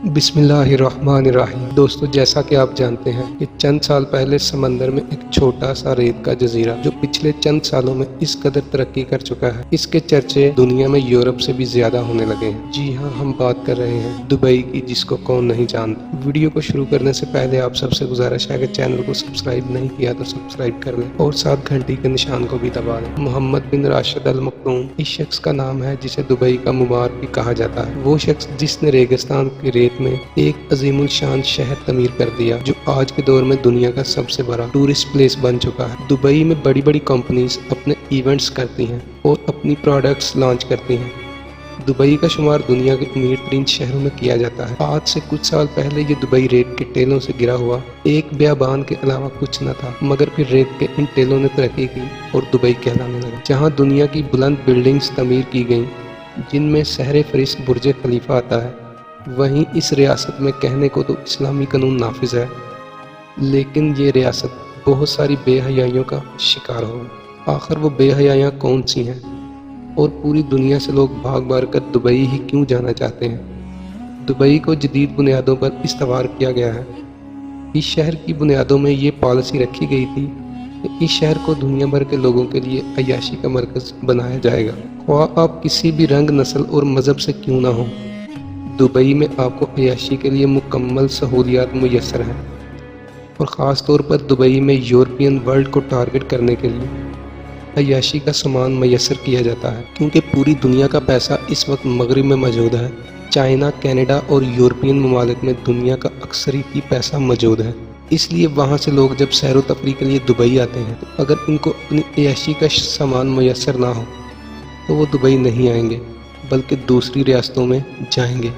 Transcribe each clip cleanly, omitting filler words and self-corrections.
बिस्मिल्लाहिर्रहमानिर्रहीम। दोस्तों, जैसा कि आप जानते हैं कि चंद साल पहले समंदर में एक छोटा सा रेत का जजीरा जो पिछले चंद सालों में इस कदर तरक्की कर चुका है, इसके चर्चे दुनिया में यूरोप से भी ज्यादा होने लगे हैं। जी हाँ, हम बात कर रहे हैं दुबई की, जिसको कौन नहीं जानता। वीडियो को शुरू करने से पहले आप सबसे गुजारिश है कि चैनल को सब्सक्राइब नहीं किया तो सब्सक्राइब कर लें और साथ घंटी के निशान को भी दबा लें। मोहम्मद बिन राशिद अल मखदूम इस शख्स का नाम है जिसे दुबई का मुबारक भी कहा जाता है। वो शख्स जिसने रेगिस्तान की रेत में एक अजीमुल शान शहर तमीर कर दिया जो आज के दौर में दुनिया का सबसे बड़ा टूरिस्ट प्लेस बन चुका है। दुबई में बड़ी बड़ी कंपनीज अपने इवेंट्स करती हैं और अपनी प्रोडक्ट्स लॉन्च करती हैं। दुबई का शुमार दुनिया के अमीर तरीन शहरों में किया जाता है। आज से कुछ साल पहले ये दुबई रेत के टेलों से गिरा हुआ एक बियाबान के अलावा कुछ न था, मगर फिर रेत के इन टेलों ने तरक्की की और दुबई कहलाने लगा। जहाँ दुनिया की बुलंद बिल्डिंग्स तमीर की गईं, जिनमें शहर फरिश्क बुर्ज खलीफा आता है, वहीं इस रियासत में कहने को तो इस्लामी कानून नाफिज है, लेकिन ये रियासत बहुत सारी बेहयाइयों का शिकार हो। आखिर वो बेहयाइयाँ कौन सी हैं और पूरी दुनिया से लोग भाग भाग कर दुबई ही क्यों जाना चाहते हैं? दुबई को जदीद बुनियादों पर इस्तवार किया गया है। इस शहर की बुनियादों में ये पॉलिसी रखी गई थी कि इस शहर को दुनिया भर के लोगों के लिए अय्याशी का मरकज़ बनाया जाएगा। ख्वाह आप किसी भी रंग, नस्ल और मज़हब से क्यों ना हो, दुबई में आपको अय्याशी के लिए मुकम्मल सहूलियात मुयस्सर हैं। और ख़ास तौर पर दुबई में यूरोपियन वर्ल्ड को टारगेट करने के लिए अय्याशी का सामान मुयस्सर किया जाता है, क्योंकि पूरी दुनिया का पैसा इस वक्त मगरिब में मौजूद है। चाइना, कनाडा और यूरोपियन ममालिक में दुनिया का अक्सरियती पैसा मौजूद है। इसलिए वहाँ से लोग जब सैर व तफरीह के लिए दुबई आते हैं, तो अगर इनको अपनी अय्याशी का सामान मुयस्सर ना हो तो वो दुबई नहीं आएंगे, बल्कि दूसरी रियासतों में जाएंगे।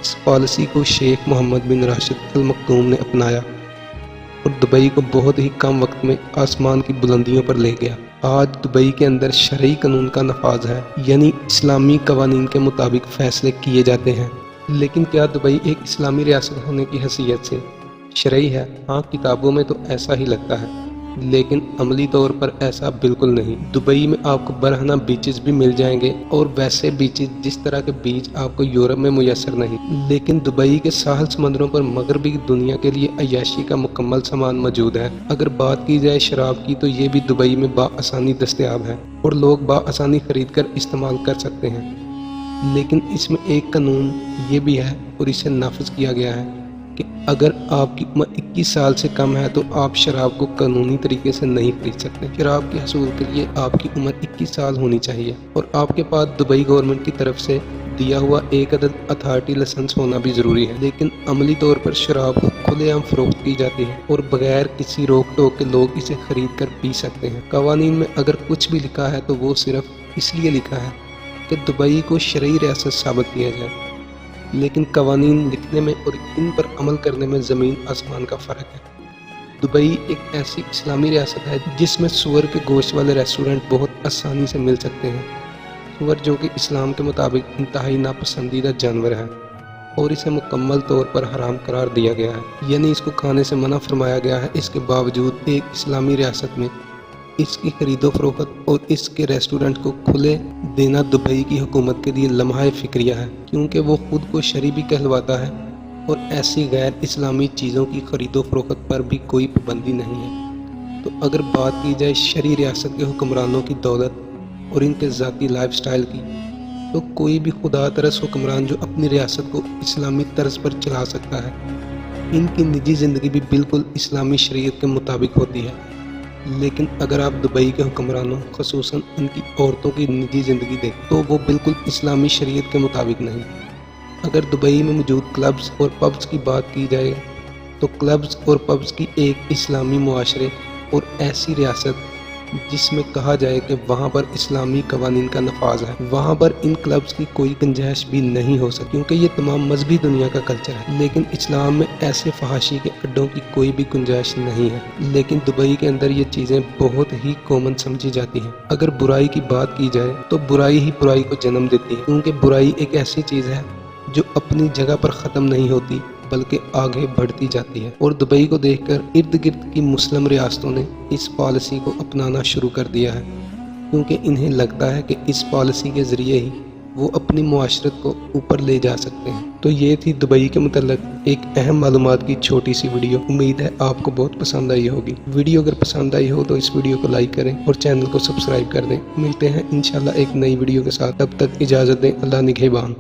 इस पॉलिसी को शेख मोहम्मद बिन राशिद अल मखदूम ने अपनाया और दुबई को बहुत ही कम वक्त में आसमान की बुलंदियों पर ले गया। आज दुबई के अंदर शरई कानून का नफाज है, यानी इस्लामी कवानीन के मुताबिक फैसले किए जाते हैं। लेकिन क्या दुबई एक इस्लामी रियासत होने की हैसियत से शरई है? हाँ, किताबों में तो ऐसा ही लगता है, लेकिन अमली तौर पर ऐसा बिल्कुल नहीं। दुबई में आपको बरहना बीचेस भी मिल जाएंगे, और वैसे बीचेस जिस तरह के बीच आपको यूरोप में मुयस्सर नहीं। लेकिन दुबई के साहल समंदरों पर मगरबी दुनिया के लिए अय्याशी का मुकम्मल सामान मौजूद है। अगर बात की जाए शराब की, तो ये भी दुबई में बाआसानी दस्तयाब है और लोग बाआसानी खरीद कर इस्तेमाल कर सकते हैं। लेकिन इसमें एक कानून ये भी है और इसे नाफिज किया गया है कि अगर आपकी उम्र 21 साल से कम है तो आप शराब को कानूनी तरीके से नहीं खरीद सकते। शराब के हसूल के लिए आपकी उम्र 21 साल होनी चाहिए और आपके पास दुबई गवर्नमेंट की तरफ से दिया हुआ एक अदद अथॉरिटी लाइसेंस होना भी ज़रूरी है। लेकिन अमली तौर पर शराब खुलेआम फरोख्त की जाती है और बगैर किसी रोक टोक के लोग इसे खरीद कर पी सकते हैं। कवानीन में अगर कुछ भी लिखा है तो वो सिर्फ इसलिए लिखा है कि दुबई को शरई रियासत साबित किया जाए, लेकिन कवानीन लिखने में और इन पर अमल करने में ज़मीन आसमान का फ़र्क है। दुबई एक ऐसी इस्लामी रियासत है जिसमें सूअर के गोश्त वाले रेस्टोरेंट बहुत आसानी से मिल सकते हैं। सूअर जो कि इस्लाम के मुताबिक इंतहाई नापसंदीदा जानवर है और इसे मुकम्मल तौर पर हराम करार दिया गया है, यानी इसको खाने से मना फरमाया गया है। इसके बावजूद एक इस्लामी रियासत में इसकी खरीदो फरोख्त और इसके रेस्टोरेंट को खुले देना दुबई की हुकूमत के लिए लम्हा फिक्रिया है, क्योंकि वो खुद को शरी भी कहलवाता है और ऐसी गैर इस्लामी चीज़ों की खरीदो फरोख्त पर भी कोई पाबंदी नहीं है। तो अगर बात की जाए शरी रियासत के हुक्मरानों की दौलत और इनके ज़ाती लाइफस्टाइल की, तो कोई भी खुदा तरस हुक्मरान जो अपनी रियासत को इस्लामी तर्ज पर चला सकता है, इनकी निजी ज़िंदगी भी बिल्कुल इस्लामी शरीयत के मुताबिक होती है। लेकिन अगर आप दुबई के हुक्मरानों, ख़ुसूसन इनकी औरतों की निजी ज़िंदगी देखें, तो वो बिल्कुल इस्लामी शरीयत के मुताबिक नहीं। अगर दुबई में मौजूद क्लब्स और पब्स की बात की जाए, तो क्लब्स और पब्स की एक इस्लामी मुआशरे और ऐसी रियासत जिसमें कहा जाए कि वहाँ पर इस्लामी कवानीन का नफाज है, वहाँ पर इन क्लब्स की कोई गुंजाइश भी नहीं हो सकती, क्योंकि ये तमाम मजहबी दुनिया का कल्चर है। लेकिन इस्लाम में ऐसे फहाशी के अड्डों की कोई भी गुंजाइश नहीं है। लेकिन दुबई के अंदर ये चीज़ें बहुत ही कॉमन समझी जाती हैं। अगर बुराई की बात की जाए तो बुराई ही बुराई को जन्म देती है, क्योंकि बुराई एक ऐसी चीज़ है जो अपनी जगह पर ख़त्म नहीं होती बल्कि आगे बढ़ती जाती है। और दुबई को देखकर इर्द गिर्द की मुस्लिम रियासतों ने इस पॉलिसी को अपनाना शुरू कर दिया है, क्योंकि इन्हें लगता है कि इस पॉलिसी के ज़रिए ही वो अपनी मुआशरत को ऊपर ले जा सकते हैं। तो ये थी दुबई के मुतल्लिक एक अहम मालूमात की छोटी सी वीडियो। उम्मीद है आपको बहुत पसंद आई होगी। वीडियो अगर पसंद आई हो तो इस वीडियो को लाइक करें और चैनल को सब्सक्राइब कर दें। मिलते हैं इंशाल्लाह एक नई वीडियो के साथ, तब तक इजाज़त दें। अल्लाह निगहबान।